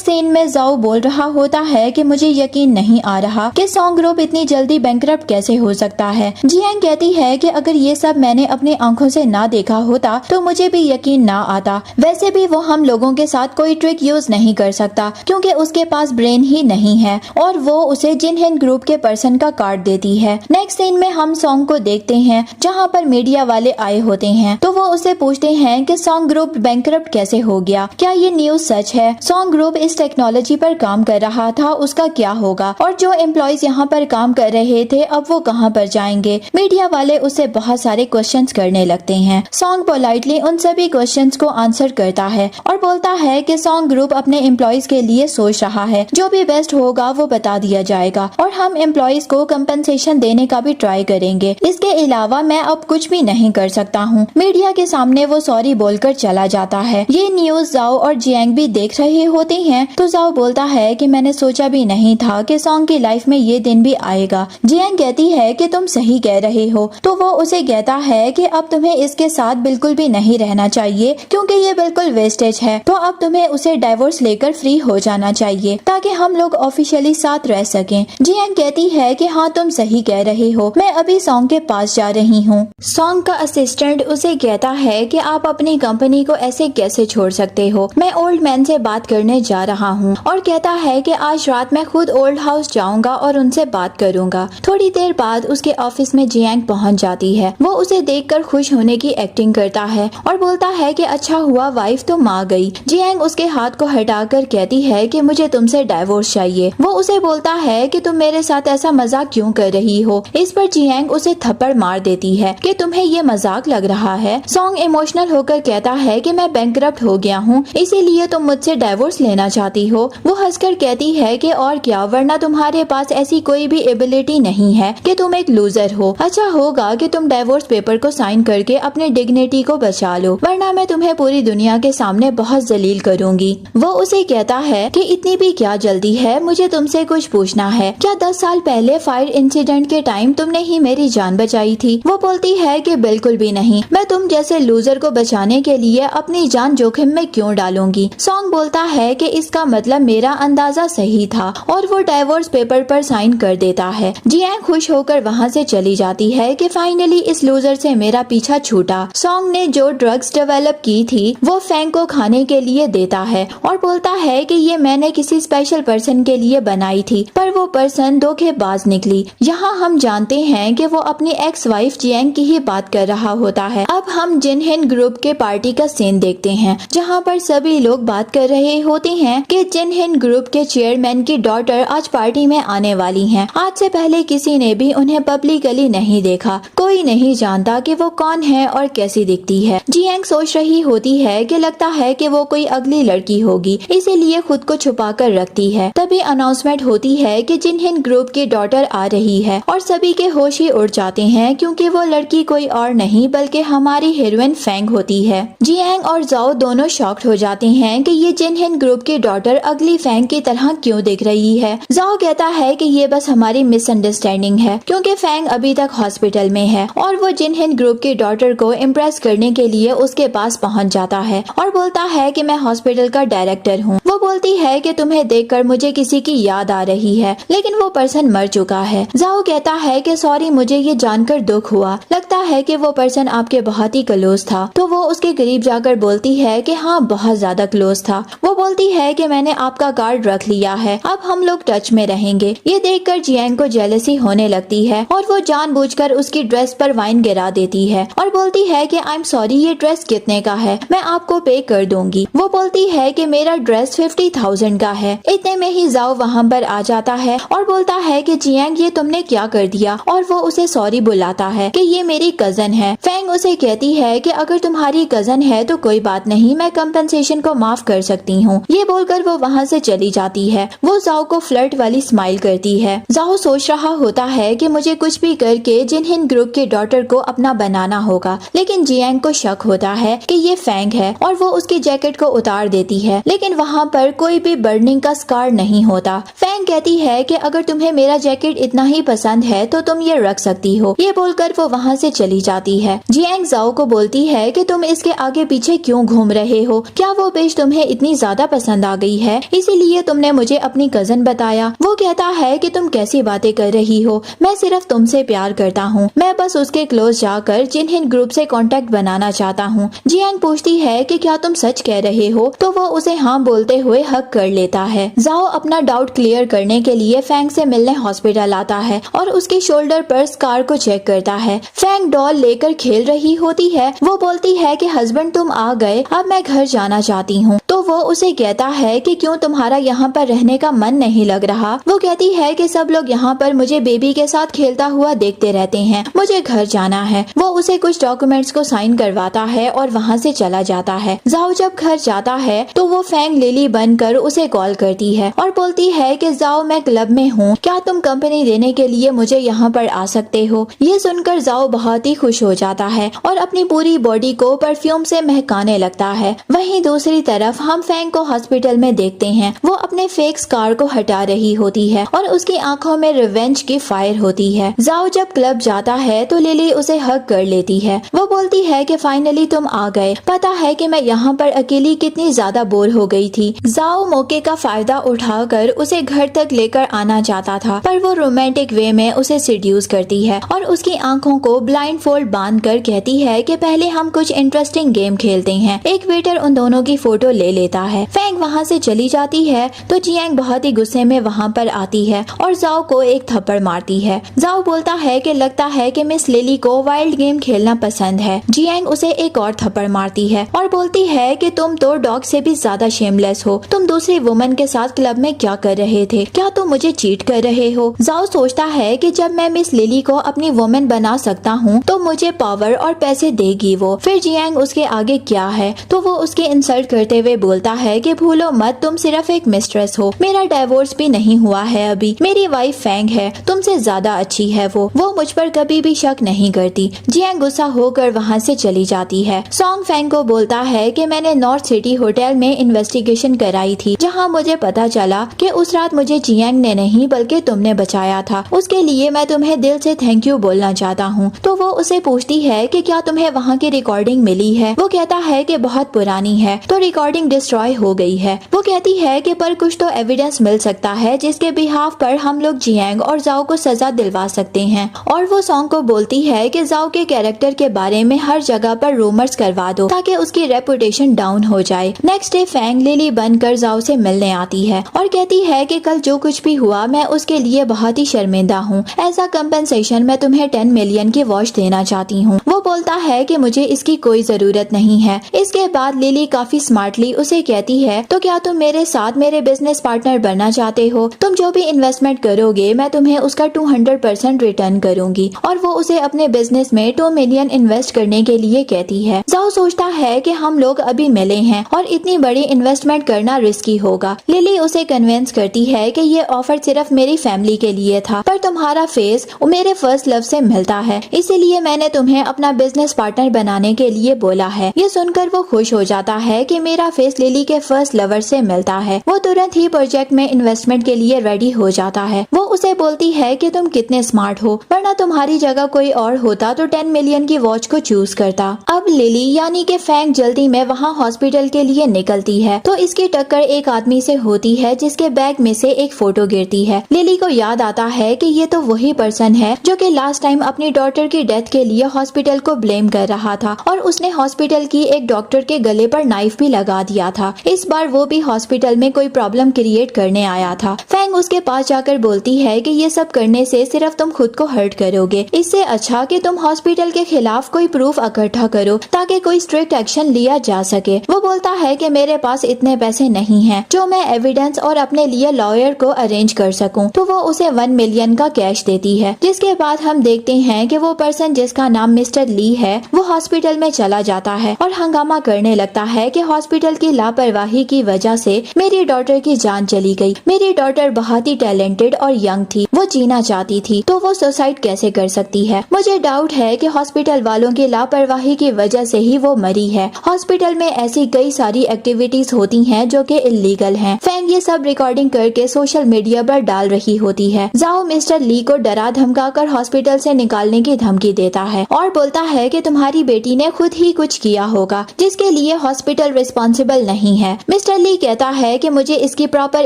Scene में जाओ बोल रहा होता है कि मुझे यकीन नहीं आ रहा कि सॉन्ग ग्रुप इतनी जल्दी बैंकरप्ट कैसे हो सकता है। जियांग कहती है कि अगर ये सब मैंने अपनी आंखों से ना देखा होता तो मुझे भी यकीन ना आता। वैसे भी वो हम लोगों के साथ कोई ट्रिक यूज नहीं कर सकता क्योंकि उसके पास ब्रेन ही नहीं है और वो उसे जिनहिन ग्रुप के पर्सन का कार्ड देती है। नेक्स्ट सीन में हम सॉन्ग को देखते हैं जहाँ पर मीडिया वाले आए होते हैं तो वो उसे पूछते हैं कि सॉन्ग ग्रुप बैंकरप्ट कैसे हो गया, क्या ये न्यूज सच है, सॉन्ग ग्रुप इस टेक्नोलॉजी पर काम कर रहा था, उसका क्या होगा और जो एम्प्लॉयज यहाँ पर काम कर रहे थे अब वो कहाँ पर जाएंगे। मीडिया वाले उसे बहुत सारे क्वेश्चंस करने लगते हैं। सॉन्ग पोलाइटली उन सभी क्वेश्चंस को आंसर करता है और बोलता है कि सॉन्ग ग्रुप अपने एम्प्लॉयज के लिए सोच रहा है, जो भी बेस्ट होगा वो बता दिया जाएगा और हम एम्प्लॉयज को कंपनसेशन देने का भी ट्राई करेंगे। इसके अलावा मैं अब कुछ भी नहीं कर सकता हूँ। मीडिया के सामने वो सॉरी बोलकर चला जाता है। ये न्यूज जाओ और जियांग भी देख रहे होते हैं तो जाओ बोलता है कि मैंने सोचा भी नहीं था कि सॉन्ग की लाइफ में ये दिन भी आएगा। जियांग कहती है कि तुम सही कह रहे हो तो वो उसे कहता है कि अब तुम्हें इसके साथ बिल्कुल भी नहीं रहना चाहिए क्योंकि ये बिल्कुल वेस्टेज है, तो अब तुम्हें उसे डाइवोर्स लेकर फ्री हो जाना चाहिए ताकि हम लोग ऑफिशियली साथ रह सकें। जियांग कहती है कि हाँ तुम सही कह रहे हो, मैं अभी सॉन्ग के पास जा रही हूँ। सॉन्ग का असिस्टेंट उसे कहता है कि आप अपनी कंपनी को ऐसे कैसे छोड़ सकते हो, मैं ओल्ड मैन से बात करने जा रहा हूँ और कहता है कि आज रात मैं खुद ओल्ड हाउस जाऊंगा और उनसे बात करूंगा। थोड़ी देर बाद उसके ऑफिस में जियांग पहुँच जाती है। वो उसे देखकर खुश होने की एक्टिंग करता है और बोलता है कि अच्छा हुआ वाइफ तुम आ गई। जियांग उसके हाथ को हटाकर कहती है कि मुझे तुमसे डाइवोर्स चाहिए। वो उसे बोलता है कि तुम मेरे साथ ऐसा मजाक क्यों कर रही हो। इस पर जियांग उसे थप्पड़ मार देती है कि तुम्हें ये मजाक लग रहा है। सॉन्ग इमोशनल होकर कहता है कि मैं बैंकरप्ट हो गया हूँ इसीलिए तुम मुझसे डाइवोर्स लेना चाहती हो। वो हंसकर कहती है कि और क्या, वरना तुम्हारे पास ऐसी कोई भी एबिलिटी नहीं है कि तुम एक लूजर हो। अच्छा होगा कि तुम डाइवोर्स पेपर को साइन करके अपने डिग्निटी को बचा लो, वरना मैं तुम्हें पूरी दुनिया के सामने बहुत जलील करूंगी। वो उसे कहता है कि इतनी भी क्या जल्दी है, मुझे तुमसे कुछ पूछना है, क्या 10 साल पहले फायर इंसिडेंट के टाइम तुमने ही मेरी जान बचाई थी। वो बोलती है कि बिल्कुल भी नहीं, मैं तुम जैसे लूजर को बचाने के लिए अपनी जान जोखिम में क्यों डालूंगी। सॉन्ग बोलता है कि इसका मतलब मेरा अंदाजा सही था और वो डाइवोर्स पेपर पर साइन कर देता है। जियांग खुश होकर वहाँ से चली जाती है कि फाइनली इस लूजर से मेरा पीछा छूटा। सॉन्ग ने जो ड्रग्स डेवलप की थी वो फैंग को खाने के लिए देता है और बोलता है कि ये मैंने किसी स्पेशल पर्सन के लिए बनाई थी, पर वो पर्सन धोखेबाज निकली। यहाँ हम जानते हैं कि वो अपनी एक्स वाइफ जियांग की ही बात कर रहा होता है। अब हम जिनहिन ग्रुप के पार्टी का सीन देखते हैं जहाँ पर सभी लोग बात कर रहे होते हैं कि जिनहिन ग्रुप के चेयरमैन की डॉटर आज पार्टी में आने वाली हैं। आज से पहले किसी ने भी उन्हें पब्लिकली नहीं देखा, कोई नहीं जानता कि वो कौन है और कैसी दिखती है। जियांग सोच रही होती है कि लगता है कि वो कोई अगली लड़की होगी, इसीलिए खुद को छुपा कर रखती है। तभी अनाउंसमेंट होती है कि जिनहिन ग्रुप की डॉटर आ रही है और सभी के होश ही उड़ जाते हैं क्योंकि वो लड़की कोई और नहीं बल्कि हमारी हीरोइन फैंग होती है। जियांग और जाओ दोनों शॉक्ड हो जाते हैं कि ये जिनहिन ग्रुप की डॉटर अगली फैंग की तरह क्यों दिख रही है। जाओ कहता है कि ये बस हमारी मिसअंडरस्टैंडिंग है क्योंकि फैंग अभी तक हॉस्पिटल में है और वो जिनहिन ग्रुप की डॉटर को इम्प्रेस करने के लिए उसके पास पहुंच जाता है और बोलता है कि मैं हॉस्पिटल का डायरेक्टर हूँ। वो बोलती है कि तुम्हें देखकर मुझे किसी की याद आ रही है, लेकिन वो पर्सन मर चुका है। जाओ कहता है कि सॉरी, मुझे ये जानकर दुख हुआ, लगता है कि वो पर्सन आपके बहुत ही क्लोज था। तो वो उसके करीब जाकर बोलती है कि हाँ बहुत ज्यादा क्लोज था। वो बोलती है कि मैंने आपका कार्ड रख लिया है, अब हम लोग टच में रहेंगे। ये देखकर जियांग को जेलसी होने लगती है और वो जानबूझकर उसकी ड्रेस पर वाइन गिरा देती है और बोलती है कि आई एम सॉरी, ये ड्रेस कितने का है, मैं आपको पे कर दूंगी। वो बोलती है कि मेरा ड्रेस 50,000 का है। इतने में ही जाओ वहाँ पर आ जाता है और बोलता है कि जियांग ये तुमने क्या कर दिया, और वो उसे सॉरी बुलाता है कि ये मेरी कजन है। फैंग उसे कहती है कि अगर तुम्हारी कजन है तो कोई बात नहीं, मैं कंपनसेशन को माफ कर सकती हूँ। ये बोलकर वो वहाँ से चली जाती है। वो जाओ को फ्लर्ट वाली स्माइल करती है। जाओ सोच रहा होता है कि मुझे कुछ भी करके जिनहिन ग्रुप के डॉटर को अपना बनाना होगा, लेकिन जियांग को शक होता है कि ये फैंग है और वो उसकी जैकेट को उतार देती है, लेकिन वहाँ पर कोई भी बर्निंग का स्कार नहीं होता। फैंग कहती है कि अगर तुम्हें मेरा जैकेट इतना ही पसंद है तो तुम ये रख सकती हो। ये बोलकर वो वहाँ से चली जाती है। जियांग जाओ को बोलती है कि तुम इसके आगे पीछे क्यों घूम रहे हो, क्या वो बिच तुम्हें इतनी ज्यादा पसंद आ गई है, इसीलिए तुमने मुझे अपनी कजन बताया। वो कहता है कि तुम कैसी बातें कर रही हो, मैं सिर्फ तुमसे प्यार करता हूँ, मैं बस उसके क्लोज जाकर जिनहिन ग्रुप से कांटेक्ट बनाना चाहता हूँ। जियांग पूछती है कि क्या तुम सच कह रहे हो, तो वो उसे हाँ बोलते हुए हक कर लेता है। जाओ अपना डाउट क्लियर करने के लिए फैंग से मिलने हॉस्पिटल आता है और उसके शोल्डर पर स्कार को चेक करता है। फैंग डॉल लेकर खेल रही होती है। वो बोलती है कि हस्बैंड तुम आ गए, अब मैं घर जाना चाहती हूँ। तो वो उसे कहता है कि क्यों तुम्हारा यहाँ पर रहने का मन नहीं लग रहा। वो कहती है कि सब लोग यहाँ पर मुझे बेबी के साथ खेलता हुआ देखते रहते हैं, मुझे घर जाना है। वो उसे कुछ डॉक्यूमेंट्स को साइन करवाता है और वहाँ से चला जाता है। जाओ जब घर जाता है तो वो फैंग लिली बनकर उसे कॉल करती है और बोलती है कि जाओ मैं क्लब में हूँ, क्या तुम कंपनी देने के लिए मुझे यहाँ पर आ सकते हो। ये सुनकर जाओ बहुत ही खुश हो जाता है और अपनी पूरी बॉडी को परफ्यूम से महकाने लगता है। वहीं दूसरी तरफ हम फैंग को हॉस्पिटल में देखते हैं। वो अपने फेक स्कार को हटा रही होती है और उसकी आंखों में रिवेंज की फायर होती है। जाओ जब क्लब जाता है तो लिली उसे हग कर लेती है। वो बोलती है कि फाइनली तुम आ गए, पता है कि मैं यहाँ पर अकेली कितनी ज्यादा बोर हो गई थी। जाओ मौके का फायदा उठाकर उसे घर तक लेकर आना चाहता था, पर वो रोमांटिक वे में उसे सीड्यूस करती है और उसकी आंखों को ब्लाइंड फोल्ड बांध कर कहती है कि पहले हम कुछ इंटरेस्टिंग गेम खेलते हैं। एक वेटर उन दोनों की फोटो ले लेता है। फैंग वहाँ से चली जाती है तो जियांग बहुत ही गुस्से में वहाँ पर आती है और जाओ को एक थप्पड़ मारती है। जाओ बोलता है कि लगता है कि मिस लिली को वाइल्ड गेम खेलना पसंद है। जियांग उसे एक और थप्पड़ मारती है और बोलती है कि तुम तो डॉग से भी ज्यादा शेमलेस हो, तुम दूसरी वुमन के साथ क्लब में क्या कर रहे थे, क्या तुम मुझे चीट कर रहे हो। जाओ सोचता है कि जब मैं मिस लिली को अपनी वुमन बना सकता हूँ तो मुझे पावर और पैसे देगी वो। फिर जियांग उसके आगे क्या है तो वो उसके इंसल्ट करते हुए बोलता है कि भूलो मत तुम सिर्फ एक मिस्ट्रेस हो, मेरा डाइवोर्स भी नहीं हुआ है अभी, मेरी वाइफ फैंग है, तुमसे ज्यादा अच्छी है वो मुझ पर कभी भी शक नहीं करती। जियांग गुस्सा होकर वहाँ से चली जाती है। सॉन्ग फैंग को बोलता है कि मैंने नॉर्थ सिटी होटल में इन्वेस्टिगेशन कराई थी, जहाँ मुझे पता चला कि उस रात मुझे जियांग ने नहीं बल्कि तुमने बचाया था, उसके लिए मैं तुम्हें दिल से थैंक यू बोलना चाहता हूँ। तो वो उसे पूछती है कि क्या तुम्हें वहाँ की रिकॉर्डिंग मिली है। वो कहता है कि बहुत पुरानी है, तो रिकॉर्डिंग डिस्ट्रॉय हो गई है। वो कहती है कि पर कुछ तो एविडेंस मिल सकता है जिसके बिहाफ पर हम लोग जियांग और जाओ को सजा दिलवा सकते हैं। और वो सॉन्ग को बोलती है कि जाओ के कैरेक्टर के बारे में हर जगह पर रूमर्स करवा दो ताकि उसकी रेपुटेशन डाउन हो जाए। नेक्स्ट डे फैंग लिली बनकर जाओ से मिलने आती है और कहती है कि कल जो कुछ भी हुआ मैं उसके लिए बहुत ही शर्मिंदा हूँ, ऐसा कंपनसेशन मैं तुम्हें 10 मिलियन की वॉच देना चाहती हूँ। वो बोलता है कि मुझे इसकी कोई जरूरत नहीं है। इसके बाद लिली काफी स्मार्टली उसे कहती है तो क्या तुम मेरे साथ मेरे बिजनेस पार्टनर बनना चाहते हो, तुम जो भी इन्वेस्टमेंट करोगे मैं तुम्हें उसका 200% रिटर्न करूंगी। और वो उसे अपने बिजनेस में 2 मिलियन इन्वेस्ट करने के लिए कहती है। जाओ सोचता है कि हम लोग अभी मिले हैं और इतनी बड़ी इन्वेस्टमेंट करना रिस्की होगा। लिली उसे कन्विंस करती है कि ये ऑफर सिर्फ मेरी फैमिली के लिए था, पर तुम्हारा फेस मेरे फर्स्ट लव से मिलता है, इसीलिए मैंने तुम्हें अपना बिजनेस पार्टनर बनाने के लिए बोला है। ये सुनकर वो खुश हो जाता है कि मेरा फेस लिली के फर्स्ट लवर से मिलता है। वो तुरंत ही प्रोजेक्ट में इन्वेस्टमेंट के लिए रेडी हो जाता है। वो उसे बोलती है कि तुम कितने स्मार्ट हो, वरना तुम्हारी जगह कोई और होता तो 10 मिलियन की वॉच को चूज करता। अब लिली यानी कि फैंग जल्दी में वहाँ हॉस्पिटल के लिए निकलती है तो इसकी टक्कर एक आदमी से होती है जिसके बैग में से एक फोटो गिरती है। लिली को याद आता है कि ये तो वही पर्सन है जो कि लास्ट टाइम अपनी डॉटर की डेथ के लिए हॉस्पिटल को ब्लेम कर रहा था और उसने हॉस्पिटल की एक डॉक्टर के गले पर नाइफ भी लगा दिया था। इस बार वो भी हॉस्पिटल में कोई प्रॉब्लम क्रिएट करने आया था। फैंग उसके पास जाकर बोलती है कि ये सब करने से सिर्फ तुम खुद को हर्ट करोगे, इससे अच्छा कि तुम हॉस्पिटल के खिलाफ कोई प्रूफ इकट्ठा करो ताकि कोई स्ट्रिक्ट एक्शन लिया जा सके। वो बोलता है कि मेरे पास इतने पैसे नहीं हैं जो मैं एविडेंस और अपने लिए लॉयर को अरेंज कर सकूं। तो वो उसे 1 मिलियन का कैश देती है, जिसके बाद हम देखते हैं कि वो पर्सन जिसका नाम मिस्टर ली है वो हॉस्पिटल में चला जाता है और हंगामा करने लगता है कि हॉस्पिटल की लापरवाही की वजह से मेरी डॉटर की जान चली गई। मेरी डॉटर बहुत ही टैलेंटेड और यंग थी, वो जीना चाहती थी तो वो सुसाइड कैसे कर सकती है। मुझे डाउट है कि हॉस्पिटल वालों की लापरवाही की वजह से ही वो मरी है। हॉस्पिटल में ऐसी कई सारी एक्टिविटीज होती हैं जो कि इलीगल हैं। फैंग ये सब रिकॉर्डिंग करके सोशल मीडिया पर डाल रही होती है। जाओ मिस्टर ली को डरा धमका कर हॉस्पिटल से निकालने की धमकी देता है और बोलता है कि तुम्हारी बेटी ने खुद ही कुछ किया होगा जिसके लिए हॉस्पिटल रिस्पॉन्सिबल नहीं है। मिस्टर ली कहता है कि मुझे इसकी प्रॉपर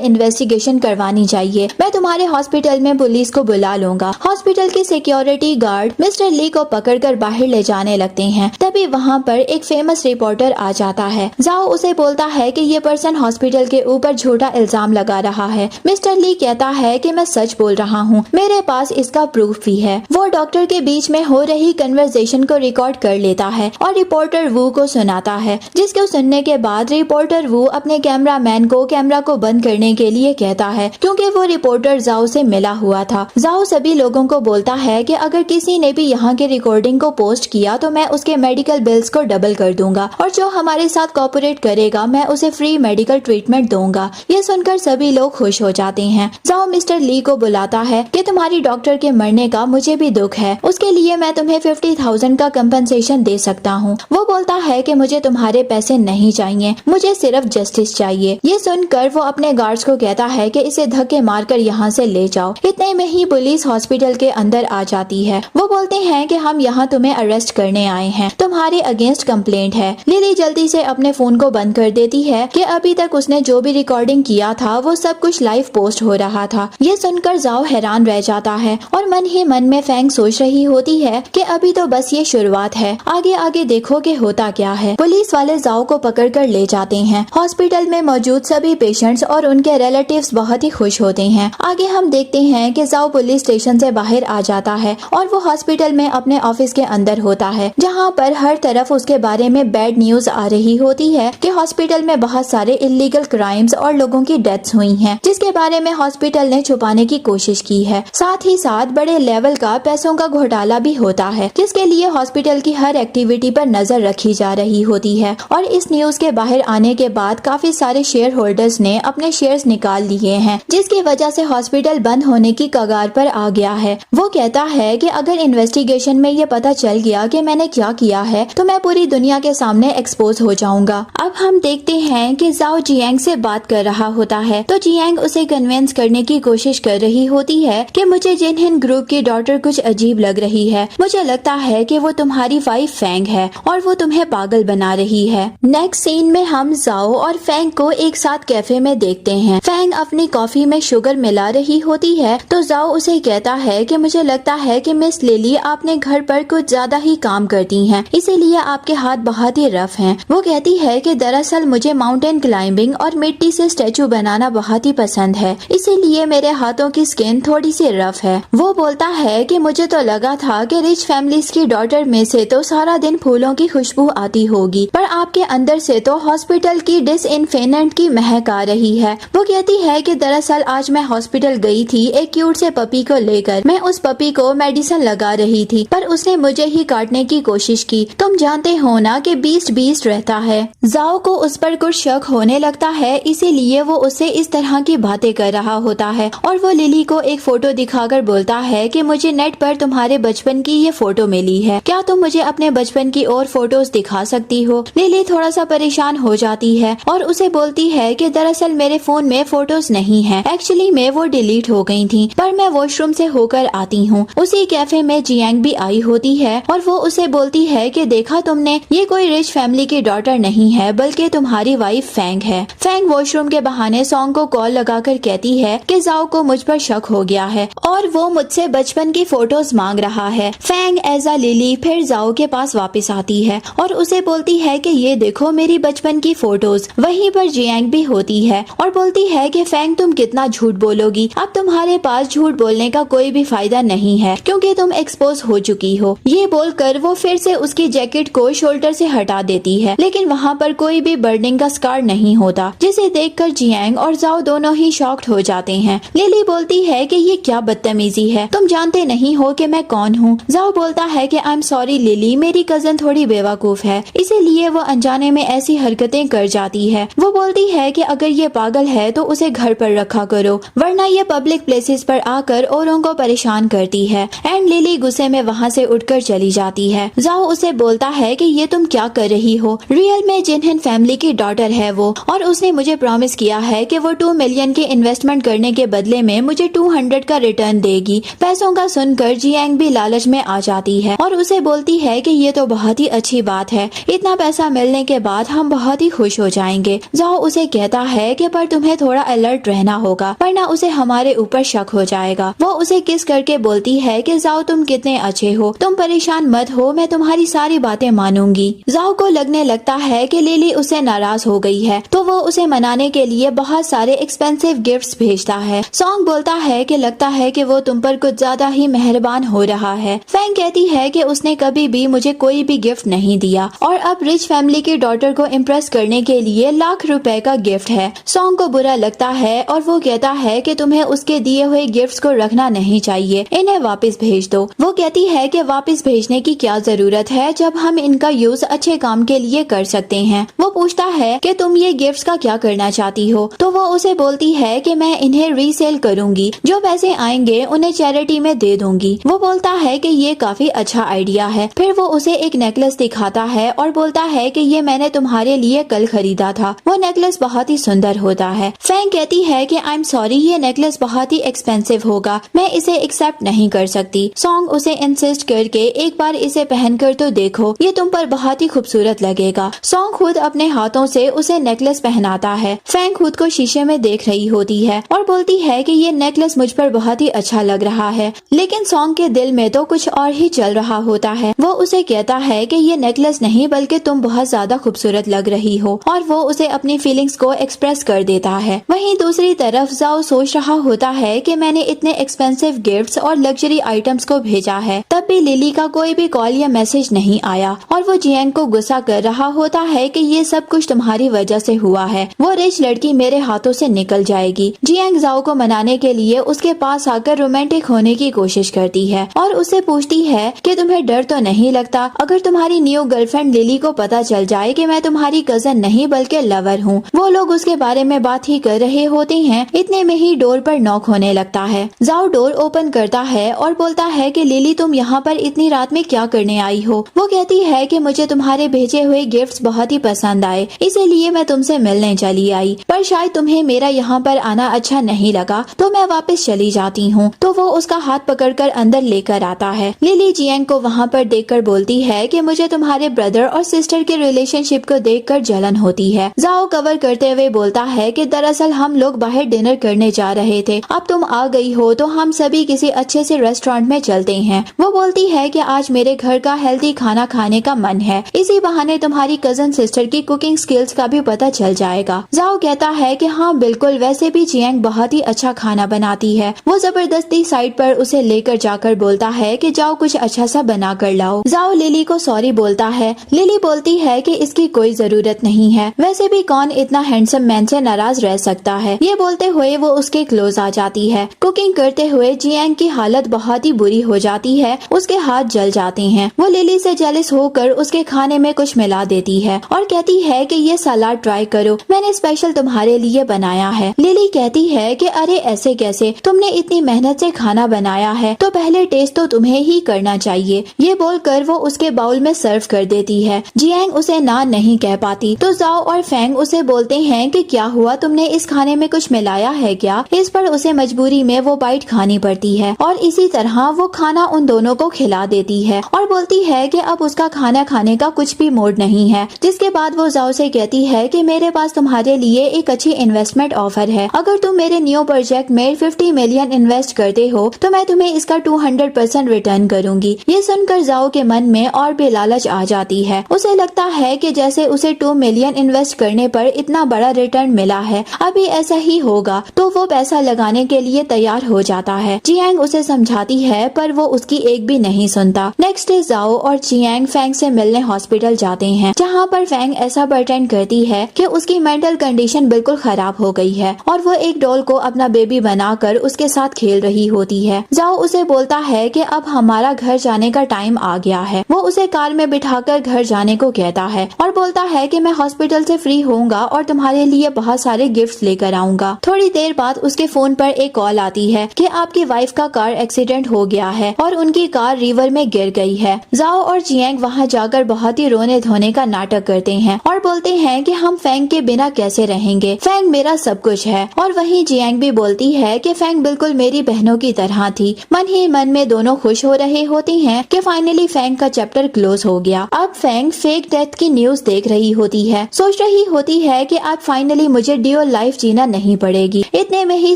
इन्वेस्टिगेशन करवानी चाहिए। मैं तुम्हारे हॉस्पिटल में पुलिस को बुला लूंगा। हॉस्पिटल के सिक्योरिटी गार्ड मिस्टर ली को पकड़कर बाहर ले जाने लगते हैं। तभी वहाँ पर एक फेमस रिपोर्टर आ जाता है। जाओ उसे बोलता है कि ये पर्सन हॉस्पिटल के ऊपर झूठा इल्जाम लगा रहा है। मिस्टर ली कहता है कि मैं सच बोल रहा हूँ, मेरे पास इसका प्रूफ भी है। वो डॉक्टर के बीच में हो रही कन्वर्सेशन को रिकॉर्ड कर लेता है और रिपोर्टर वू को सुनाता है, जिसको सुनने के बाद रिपोर्टर वू अपने कैमरामैन को कैमरा को बंद करने के लिए कहता है क्योंकि वो रिपोर्टर जाओ से मिला हुआ था। जाओ सभी लोगों को बोलता है कि अगर किसी ने भी यहाँ के रिकॉर्डिंग को पोस्ट किया तो मैं उसके मेडिकल बिल्स को डबल कर दूंगा और जो हमारे साथ कोऑपरेट करेगा मैं उसे फ्री मेडिकल ट्रीटमेंट दूंगा। ये सुनकर सभी लोग खुश हो जाते हैं। जाओ मिस्टर ली को बुलाता है कि तुम्हारी डॉक्टर के मरने का मुझे भी दुख है, उसके लिए मैं तुम्हें 50,000 का कंपनसेशन दे सकता हूँ। वो बोलता है कि मुझे तुम्हारे पैसे नहीं चाहिए, मुझे सिर्फ जस्टिस चाहिए। ये सुनकर वो अपने गार्ड्स को कहता है कि इसे धक्के मारकर यहाँ से ले जाओ। इतने में ही पुलिस हॉस्पिटल के अंदर आ जाती है। वो बोलते हैं कि हम यहाँ तुम्हें अरेस्ट करने आए हैं, तुम्हारे अगेंस्ट कंप्लेंट है। लिली जल्दी से अपने फोन को बंद कर देती है कि अभी तक उसने जो भी रिकॉर्डिंग किया था वो सब कुछ लाइव पोस्ट हो रहा था। ये सुनकर जाओ हैरान रह जाता है और मन ही मन में फैंग सोच रही होती है कि अभी तो बस ये शुरुआत है, आगे आगे देखो कि होता क्या है। पुलिस वाले जाओ को पकड़कर ले जाते हैं। हॉस्पिटल में मौजूद सभी पेशेंट्स और उनके रिलेटिव्स बहुत ही खुश होते हैं। आगे हम देखते हैं कि जाओ पुलिस स्टेशन से बाहर आ जाता है और वो हॉस्पिटल में अपने ऑफिस के अंदर होता है, जहाँ पर हर तरफ उसके बारे में बैड न्यूज आ रही होती है कि हॉस्पिटल में बहुत सारे इलीगल क्राइम्स और लोगों की डेथ्स हुई हैं, जिसके बारे में हॉस्पिटल ने छुपाने की कोशिश की है। साथ ही साथ बड़े लेवल का पैसों का घोटाला भी होता है, जिसके लिए हॉस्पिटल की हर एक्टिविटी पर नजर रखी जा रही होती है। और इस न्यूज के बाहर आने के बाद काफी सारे शेयर होल्डर्स ने अपने शेयर्स निकाल लिए हैं, जिसकी वजह से हॉस्पिटल बंद होने की कगार पर आ गया है। वो कहता है कि अगर इन्वेस्टिगेशन में ये पता चल गया कि मैंने क्या किया है तो मैं पूरी दुनिया के सामने एक्सपोज हो जाऊंगा। अब हम देखते हैं कि जाओ जियांग से बात कर रहा होता है तो जियांग उसे कन्विंस करने की कोशिश कर रही होती है कि मुझे जिनहिन ग्रुप की डॉटर कुछ अजीब लग रही है, मुझे लगता है कि वो तुम्हारी वाइफ फैंग है और वो तुम्हें पागल बना रही है। नेक्स्ट सीन में हम जाओ और फैंग को एक साथ कैफे में देखते हैं। फैंग अपनी कॉफी में शुगर मिला रही होती है तो जाओ उसे कहता है कि मुझे लगता है कि मिस लिली आपने घर पर कुछ ज्यादा ही काम करती हैं, इसीलिए आपके हाथ बहुत ही रफ हैं। वो कहती है कि दरअसल मुझे माउंटेन क्लाइंबिंग और मिट्टी से स्टैचू बनाना बहुत ही पसंद है, इसीलिए मेरे हाथों की स्किन थोड़ी सी रफ है। वो बोलता है कि मुझे तो लगा था कि रिच फैमिलीज की डॉटर में से तो सारा दिन फूलों की खुशबू आती होगी, पर आपके अंदर से तो हॉस्पिटल की डिसइंफेक्टेंट की महक आ रही है। वो कहती है कि दरअसल आज मैं हॉस्पिटल गई थी एक क्यूट से पपी को लेकर। मैं उस पपी को मेडिसिन लगा रही थी पर उसने मुझे ही काटने की कोशिश की। तुम जानते हो ना कि बीस्ट रहता है। जाओ को उस पर कुछ शक होने लगता है, इसीलिए वो उससे इस तरह की बातें कर रहा होता है और वो लिली को एक फोटो दिखाकर बोलता है कि मुझे नेट पर तुम्हारे बचपन की ये फोटो मिली है, क्या तुम मुझे अपने बचपन की और फोटोज दिखा सकती हो। लिली थोड़ा सा परेशान हो जाती है और उसे बोलती है कि दरअसल मेरे फोन में फोटोज नहीं है, एक्चुअली में वो डिलीट हो गई थी, पर मैं वॉशरूम से होकर आती हूँ। उसी कैफे में जियांग भी आई होती है और वो उसे बोलती है कि देखा तुमने, ये कोई रिच फैमिली की डॉटर नहीं है बल्कि तुम्हारी वाइफ फैंग है। फैंग वॉशरूम के बहाने सॉन्ग को कॉल लगाकर कहती है कि जाओ को मुझ पर शक हो गया है और वो मुझसे बचपन की फोटोज मांग रहा है। फैंग एजा लिली फिर जाओ के पास वापस आती है और उसे बोलती है कि ये देखो मेरी बचपन की फोटोज। वहीं पर जियांग भी होती है और बोलती है कि फैंग तुम कितना झूठ बोलोगी, अब तुम्हारे पास झूठ बोलने का कोई भी फायदा नहीं है क्योंकि तुम एक्सपोज हो चुकी हो। ये बोलकर वो फिर से उसकी जैकेट को शोल्डर से हटा देती है, लेकिन वहाँ पर कोई भी बर्निंग का स्कार नहीं होता, जिसे देखकर जियांग और जाओ दोनों ही शॉक्ड हो जाते हैं। लिली बोलती है कि ये क्या बदतमीजी है, तुम जानते नहीं हो कि मैं कौन हूँ। जाओ बोलता है कि आई एम सॉरी लिली, मेरी कजन थोड़ी बेवकूफ है, इसीलिए वो अनजाने में ऐसी हरकतें कर जाती है। वो बोलती है कि अगर ये पागल है तो उसे घर पर रखा करो, वरना ये पब्लिक प्लेसेस ऑफिस पर आकर औरों को परेशान करती है एंड लिली गुस्से में वहाँ से उठकर चली जाती है। जाओ उसे बोलता है कि ये तुम क्या कर रही हो, रियल में जिनहिन फैमिली की डॉटर है वो, और उसने मुझे प्रॉमिस किया है कि वो 2 मिलियन की इन्वेस्टमेंट करने के बदले में मुझे 200 का रिटर्न देगी। पैसों का सुनकर जियांग भी लालच में आ जाती है और उसे बोलती है कि ये तो बहुत ही अच्छी बात है, इतना पैसा मिलने के बाद हम बहुत ही खुश हो जाएंगे। जाओ उसे कहता है कि पर तुम्हें थोड़ा अलर्ट रहना होगा वरना उसे हमारे ऊपर शक हो जाएगा। वो उसे किस करके बोलती है कि जाओ तुम कितने अच्छे हो, तुम परेशान मत हो, मैं तुम्हारी सारी बातें मानूंगी। जाओ को लगने लगता है कि लिली उससे नाराज हो गई है तो वो उसे मनाने के लिए बहुत सारे एक्सपेंसिव गिफ्ट्स भेजता है। सॉन्ग बोलता है कि लगता है कि वो तुम पर कुछ ज्यादा ही मेहरबान हो रहा है। फैंग कहती है कि उसने कभी भी मुझे कोई भी गिफ्ट नहीं दिया और अब रिच फैमिली की डॉटर को इम्प्रेस करने के लिए लाख रुपए का गिफ्ट है। सॉन्ग को बुरा लगता है और वो कहता है कि तुम्हें उसके दिए हुए गिफ्ट्स को रखना नहीं चाहिए, इन्हें वापस भेज दो। वो कहती है कि वापस भेजने की क्या जरूरत है जब हम इनका यूज अच्छे काम के लिए कर सकते हैं। वो पूछता है कि तुम ये गिफ्ट्स का क्या करना चाहती हो, तो वो उसे बोलती है कि मैं इन्हें रीसेल करूंगी, जो पैसे आएंगे उन्हें चैरिटी में दे दूंगी। वो बोलता है कि ये काफी अच्छा आइडिया है। फिर वो उसे एक नेकलेस दिखाता है और बोलता है कि ये मैंने तुम्हारे लिए कल खरीदा था। वो नेकलेस बहुत ही सुंदर होता है। फैंग कहती है कि आई एम सॉरी, ये नेकलेस बहुत ही एक्सपेंसिव होगा, मैं इसे एक्सेप्ट नहीं कर सकती। सॉन्ग उसे इंसिस्ट करके एक बार इसे पहनकर तो देखो, ये तुम पर बहुत ही खूबसूरत लगेगा। सॉन्ग खुद अपने हाथों से उसे नेकलेस पहनाता है। फैंग खुद को शीशे में देख रही होती है और बोलती है कि ये नेकलेस मुझ पर बहुत ही अच्छा लग रहा है, लेकिन सॉन्ग के दिल में तो कुछ और ही चल रहा होता है। वो उसे कहता है कि ये नेकलेस नहीं बल्कि तुम बहुत ज्यादा खूबसूरत लग रही हो, और वो उसे अपनी फीलिंग्स को एक्सप्रेस कर देता है। वहीं दूसरी तरफ जाओ सोच रहा होता है कि मैंने इतने एक्सपेंसिव गिफ्ट्स और लग्जरी आइटम्स को भेजा है, तब भी लिली का कोई भी कॉल या मैसेज नहीं आया, और वो जियांग को गुस्सा कर रहा होता है कि ये सब कुछ तुम्हारी वजह से हुआ है, वो रिच लड़की मेरे हाथों से निकल जाएगी। जियांग जाओ को मनाने के लिए उसके पास आकर रोमांटिक होने की कोशिश करती है और उससे पूछती है कि तुम्हें डर तो नहीं लगता अगर तुम्हारी न्यू गर्लफ्रेंड लिली को पता चल जाए कि मैं तुम्हारी कजन नहीं बल्कि लवर हूँ। वो लोग उसके बारे में बात ही कर रहे होते हैं, इतने में ही डोर पर नॉक होने लगता है। जाओ डोर ओपन करता है और बोलता है कि लिली तुम यहाँ पर इतनी रात में क्या करने आई हो। वो कहती है कि मुझे तुम्हारे भेजे हुए गिफ्ट्स बहुत ही पसंद आए, इसीलिए मैं तुमसे मिलने चली आई, पर शायद तुम्हें मेरा यहाँ पर आना अच्छा नहीं लगा तो मैं वापस चली जाती हूँ। तो वो उसका हाथ पकड़कर अंदर लेकर आता है। लिली जियांग को वहाँ पर देखकर बोलती है कि मुझे तुम्हारे ब्रदर और सिस्टर के रिलेशनशिप को देखकर जलन होती है। जाओ कवर करते हुए बोलता है कि दरअसल हम लोग बाहर डिनर करने जा रहे थे, अब तुम आ गई हो तो हम सभी किसी अच्छे से रेस्टोरेंट में चलते हैं। वो बोलती है कि आज मेरे घर का हेल्दी खाना खाने का मन है, इसी बहाने तुम्हारी कजन सिस्टर की कुकिंग स्किल्स का भी पता चल जाएगा। जाओ कहता है कि हाँ बिल्कुल, वैसे भी जियांग बहुत ही अच्छा खाना बनाती है। वो जबरदस्ती साइड पर उसे लेकर जाकर बोलता है कि जाओ कुछ अच्छा सा बना कर लाओ। जाओ लिली को सॉरी बोलता है। लिली बोलती है कि इसकी कोई जरूरत नहीं है, वैसे भी कौन इतना हैंडसम मैन से नाराज रह सकता है। ये बोलते हुए वो उसके क्लोज आ जाती है। कुकिंग करते हुए जियांग की हालत बहुत ही बुरी हो जाती है, उसके हाथ जल जाते हैं। वो लिली से जेलस होकर उसके खाने में कुछ मिला देती है और कहती है कि ये सलाद ट्राई करो, मैंने स्पेशल तुम्हारे लिए बनाया है। लिली कहती है कि अरे ऐसे कैसे, तुमने इतनी मेहनत से खाना बनाया है तो पहले टेस्ट तो तुम्हें ही करना चाहिए। ये बोलकर वो उसके बाउल में सर्व कर देती है। जियांग उसे ना नहीं कह पाती तो जाओ और फैंग उसे बोलते हैं कि क्या हुआ, तुमने इस खाने में कुछ मिलाया है क्या। इस पर उसे मजबूरी में वो बाइट खानी पड़ती है और इसी तरह वो खाना उन दोनों को खिला देती है और बोलती है कि अब उसका खाना खाने का कुछ भी मूड नहीं है। जिसके बाद वो जाओ से कहती है कि मेरे पास तुम्हारे लिए एक अच्छी इन्वेस्टमेंट ऑफर है, अगर तुम मेरे न्यू प्रोजेक्ट में 50 मिलियन इन्वेस्ट करते हो तो मैं तुम्हें इसका 200% रिटर्न करूंगी। ये सुनकर जाओ के मन में और भी लालच आ जाती है। उसे लगता है कि जैसे उसे 2 मिलियन इन्वेस्ट करने पर इतना बड़ा रिटर्न मिला है, अभी ऐसा ही होगा, तो वो पैसा लगाने के लिए तैयार हो जाता है। जियांग उसे समझाती है पर वो उसकी एक भी नहीं सुनता। नेक्स्ट डे जाओ और जियांग फैंग से मिलने हॉस्पिटल जाते हैं, जहाँ पर फैंग ऐसा प्रेटेंड करती है कि उसकी मेंटल कंडीशन बिल्कुल खराब हो गई है और वो एक डॉल को अपना बेबी बनाकर उसके साथ खेल रही होती है। जाओ उसे बोलता है कि अब हमारा घर जाने का टाइम आ गया है। वो उसे कार में बिठाकर घर जाने को कहता है और बोलता है कि मैं हॉस्पिटल से फ्री होऊंगा और तुम्हारे लिए बहुत सारे गिफ्ट्स लेकर आऊंगा। थोड़ी देर बाद उसके फोन पर एक कॉल कॉल आती है कि आपकी वाइफ का कार एक्सीडेंट हो गया है और उनकी कार रिवर में गिर गई है। जाओ और जियांग वहाँ जाकर बहुत ही रोने धोने का नाटक करते हैं और बोलते हैं कि हम फैंग के बिना कैसे रहेंगे, फैंग मेरा सब कुछ है। और वहीं जियांग भी बोलती है कि फैंग बिल्कुल मेरी बहनों की तरह थी। मन ही मन में दोनों खुश हो रहे होती हैं कि फाइनली फैंग का चैप्टर क्लोज हो गया। अब फैंग फेक डेथ की न्यूज देख रही होती है, सोच रही होती है कि अब फाइनली मुझे ड्यूल लाइफ जीना नहीं पड़ेगी। इतने में ही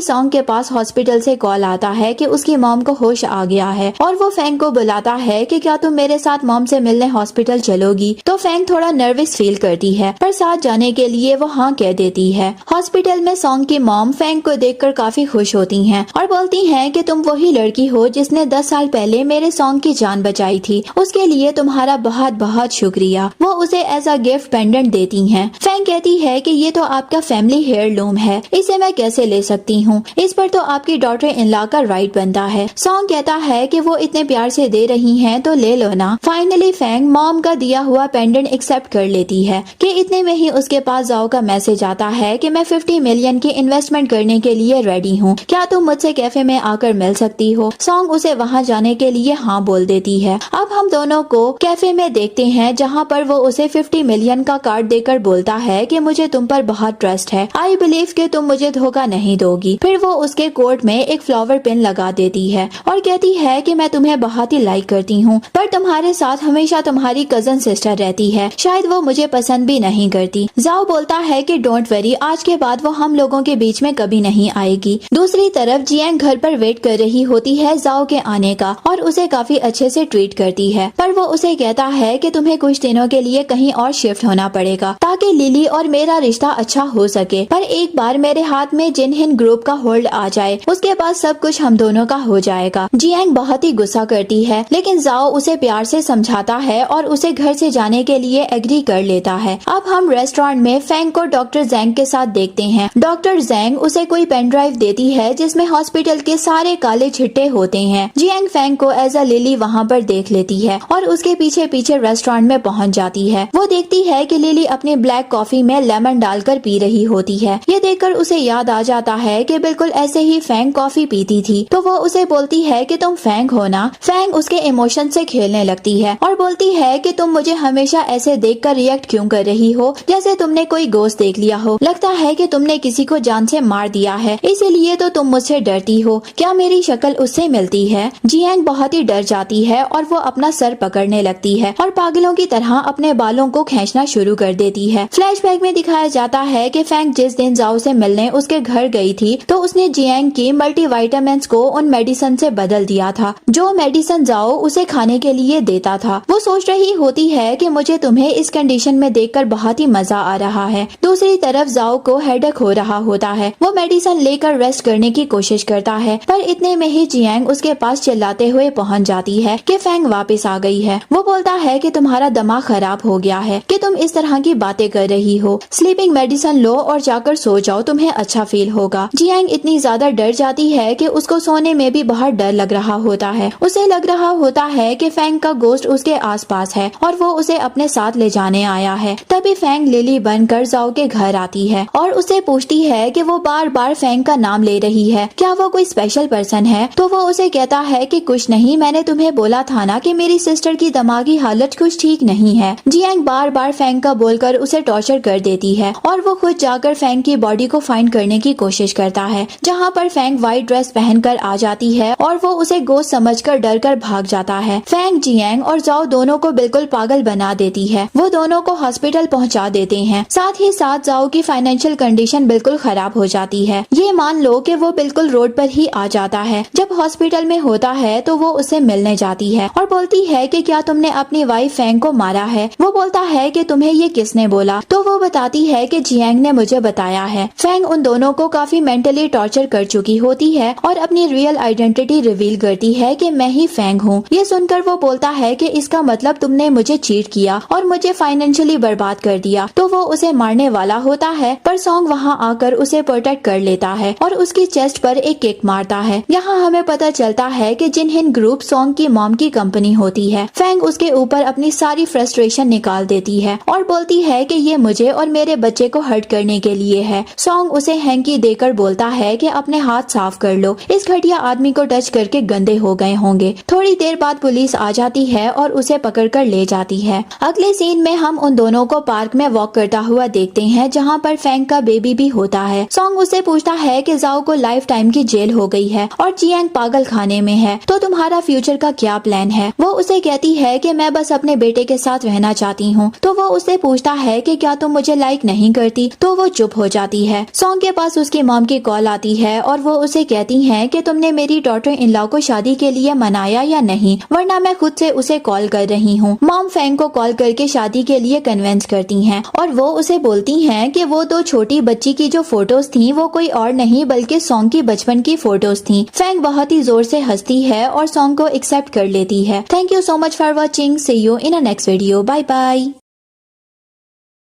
सॉन्ग के पास हॉस्पिटल से कॉल आता है कि उसकी मॉम को होश आ गया है और वो फैंग को बुलाता है कि क्या तुम मेरे साथ मॉम से मिलने हॉस्पिटल चलोगी। तो फैंग थोड़ा नर्वस फील करती है पर साथ जाने के लिए वो हाँ कह देती है। हॉस्पिटल में सॉन्ग की मॉम फैंग को देखकर काफी खुश होती हैं और बोलती हैं कि तुम वही लड़की हो जिसने 10 साल पहले मेरे सॉन्ग की जान बचाई थी, उसके लिए तुम्हारा बहुत बहुत शुक्रिया। वो उसे एज अ गिफ्ट पेंडेंट देती हैं। फैंग कहती है कि ये तो आपका फैमिली हेयरलूम है, इसे मैं कैसे ले सकती हूँ, इस पर तो आपकी डॉटर इन लॉ का राइट बनता है। सॉन्ग कहता है कि वो इतने प्यार से दे रही हैं तो ले लो ना। फाइनली फैंग मॉम का दिया हुआ पेंडेंट एक्सेप्ट कर लेती है कि इतने में ही उसके पास जाओ का मैसेज आता है कि मैं 50 मिलियन की इन्वेस्टमेंट करने के लिए रेडी हूँ, क्या तुम मुझसे कैफे में आकर मिल सकती हो। सॉन्ग उसे वहाँ जाने के लिए हाँ बोल देती है। अब हम दोनों को कैफे में देखते हैं जहाँ पर वो उसे 50 मिलियन का कार्ड देकर बोलता है कि मुझे तुम पर बहुत ट्रस्ट है, आई बिलीव कि तुम मुझे धोखा नहीं दोगी। फिर वो उसके कोट में एक फ्लावर पिन लगा देती है और कहती है कि मैं तुम्हें बहुत ही लाइक करती हूँ पर तुम्हारे साथ हमेशा तुम्हारी कजन सिस्टर रहती है, शायद वो मुझे पसंद भी नहीं करती। जाओ बोलता है कि डोंट वरी, आज के बाद वो हम लोगों के बीच में कभी नहीं आएगी। दूसरी तरफ जियांग घर पर वेट कर रही होती है जाओ के आने का और उसे काफी अच्छे से ट्रीट करती है पर वो उसे कहता है कि तुम्हें कुछ दिनों के लिए कहीं और शिफ्ट होना पड़ेगा ताकि लिली और मेरा रिश्ता अच्छा हो सके। पर एक बार मेरे हाथ में जिनहिन ग्रुप का होल्ड आ जाए उसके बाद सब कुछ हम दोनों का हो जाएगा। जियांग बहुत ही गुस्सा करती है लेकिन जाओ उसे प्यार से समझाता है और उसे घर से जाने के लिए एग्री कर लेता है। अब हम रेस्टोरेंट में फैंग को डॉक्टर जैंग के साथ देखते हैं। डॉक्टर जैंग उसे कोई पेन ड्राइव देती है जिसमें हॉस्पिटल के सारे काले छिट्टे होते हैं। जियांग फैंग को एज अ लिली वहाँ पर देख लेती है और उसके पीछे पीछे रेस्टोरेंट में पहुँच जाती है। वो देखती है कि लिली अपनी ब्लैक कॉफी में लेमन डालकर पी रही होती है। ये देखकर उसे याद आ जाता है कि बिल्कुल ऐसे ही फैंग कॉफी पीती थी। तो वो उसे बोलती है कि तुम फैंग हो ना। फैंग उसके इमोशन से खेलने लगती है और बोलती है कि तुम मुझे हमेशा ऐसे देखकर रिएक्ट क्यों कर रही हो जैसे तुमने कोई गोश्त देख लिया हो, लगता है कि तुमने किसी को जान से मार दिया है इसीलिए तो तुम मुझसे डरती हो, क्या मेरी शक्ल उससे मिलती है। जियांग बहुत ही डर जाती है और वो अपना सर पकड़ने लगती है और पागलों की तरह अपने बालों को खींचना शुरू कर देती है। फ्लैशबैक में दिखाया जाता है कि फैंग जिस दिन जाओ से मिलने उसके घर गई थी तो उसने जियांग की मल्टीविटामिन्स को उन मेडिसिन से बदल दिया था जो मेडिसिन जाओ उसे खाने के लिए देता था। वो सोच रही होती है कि मुझे तुम्हें इस कंडीशन में देखकर बहुत ही मजा आ रहा है। दूसरी तरफ जाओ को हेडेक हो रहा होता है। वो मेडिसिन लेकर रेस्ट करने की कोशिश करता है पर इतने में ही जियांग उसके पास चिल्लाते हुए पहुंच जाती है कि फैंग वापस आ गई है। वो बोलता है कि तुम्हारा दिमाग खराब हो गया है कि तुम इस तरह की बातें कर रही हो, स्लीपिंग मेडिसिन लो और जाकर सो जाओ, तुम्हें अच्छा फील होगा। जियांग इतनी ज्यादा डर जाती है कि उसको सोने में भी बहुत डर लग रहा होता है। उसे लग रहा होता है कि फैंग का गोश्त उसके आसपास है और वो उसे अपने साथ ले जाने आया है। तभी फैंग लिली बनकर जाओ के घर आती है और उसे पूछती है कि वो बार बार फैंग का नाम ले रही है, क्या वो कोई स्पेशल पर्सन है। तो वो उसे कहता है कि कुछ नहीं, मैंने तुम्हें बोला था ना कि मेरी सिस्टर की दिमागी हालत कुछ ठीक नहीं है। जियांग बार बार फैंग का बोलकर उसे टॉर्चर कर देती है और वो खुद जाकर फैंग की बॉडी को फाइंड करने की कोशिश करता है जहाँ पर फैंग व्हाइट ड्रेस पहनकर आ जाती है और वो उसे गोश्त समझकर डरकर भाग जाता है। फैंग जियांग और जाओ दोनों को बिल्कुल पागल बना देती है। वो दोनों को हॉस्पिटल पहुँचा देते हैं। साथ ही साथ जाओ की फाइनेंशियल कंडीशन बिल्कुल खराब हो जाती है। ये मान लो कि वो बिल्कुल रोड पर ही आ जाता है। जब हॉस्पिटल में होता है तो वो उसे मिलने जाती है और बोलती है कि क्या तुमने अपनी वाइफ फैंग को मारा है। वो बोलता है कि तुम्हें ये किसने बोला। तो वो बताती है कि जियांग ने मुझे बताया है। फैंग उन दोनों को काफी मेंटली टॉर्चर कर चुकी होती है और अपनी रियल आइडेंटिटी रिवील करती है कि मैं ही फैंग हूँ। ये सुनकर वो बोलता है कि इसका मतलब तुमने मुझे चीट किया और मुझे फाइनेंशियली बर्बाद कर दिया। तो वो उसे मारने वाला होता है पर सॉन्ग वहाँ आकर उसे प्रोटेक्ट कर लेता है और उसकी चेस्ट पर एक किक मारता है। यहाँ हमें पता चलता है कि जिनहिन ग्रुप सॉन्ग की मॉम की कंपनी होती है। फैंग उसके ऊपर अपनी सारी फ्रस्ट्रेशन निकाल देती है और बोलती है कि ये मुझे और मेरे बच्चे को हर्ट करने के लिए है। सॉन्ग उसे हैंकी देकर बोलता है कि अपने अपने हाथ साफ कर लो, इस घटिया आदमी को टच करके गंदे हो गए होंगे। थोड़ी देर बाद पुलिस आ जाती है और उसे पकड़कर ले जाती है। अगले सीन में हम उन दोनों को पार्क में वॉक करता हुआ देखते हैं, जहाँ पर फैंग का बेबी भी होता है। सॉन्ग उससे पूछता है कि जाओ को लाइफ टाइम की जेल हो गई है और जियांग पागल खाने में है, तो तुम्हारा फ्यूचर का क्या प्लान है। वो उसे कहती है कि मैं बस अपने बेटे के साथ रहना चाहती हूँ। तो वो उससे पूछता है कि क्या तुम मुझे लाइक नहीं करती, तो वो चुप हो जाती है। सॉन्ग के पास उसकी मॉम की कॉल आती है और वो उसे कहती है कि तुमने मेरी डॉटर इन लॉ को शादी के लिए मनाया या नहीं, वरना मैं खुद से उसे कॉल कर रही हूँ। मॉम फैंग को कॉल करके शादी के लिए कन्विंस करती हैं और वो उसे बोलती हैं कि वो दो छोटी बच्ची की जो फोटोज थी वो कोई और नहीं बल्कि सॉन्ग की बचपन की फोटोज थी। फैंग बहुत ही जोर से हंसती है और सॉन्ग को एक्सेप्ट कर लेती है। Thank you so much for watching. See you in a next video. Bye bye.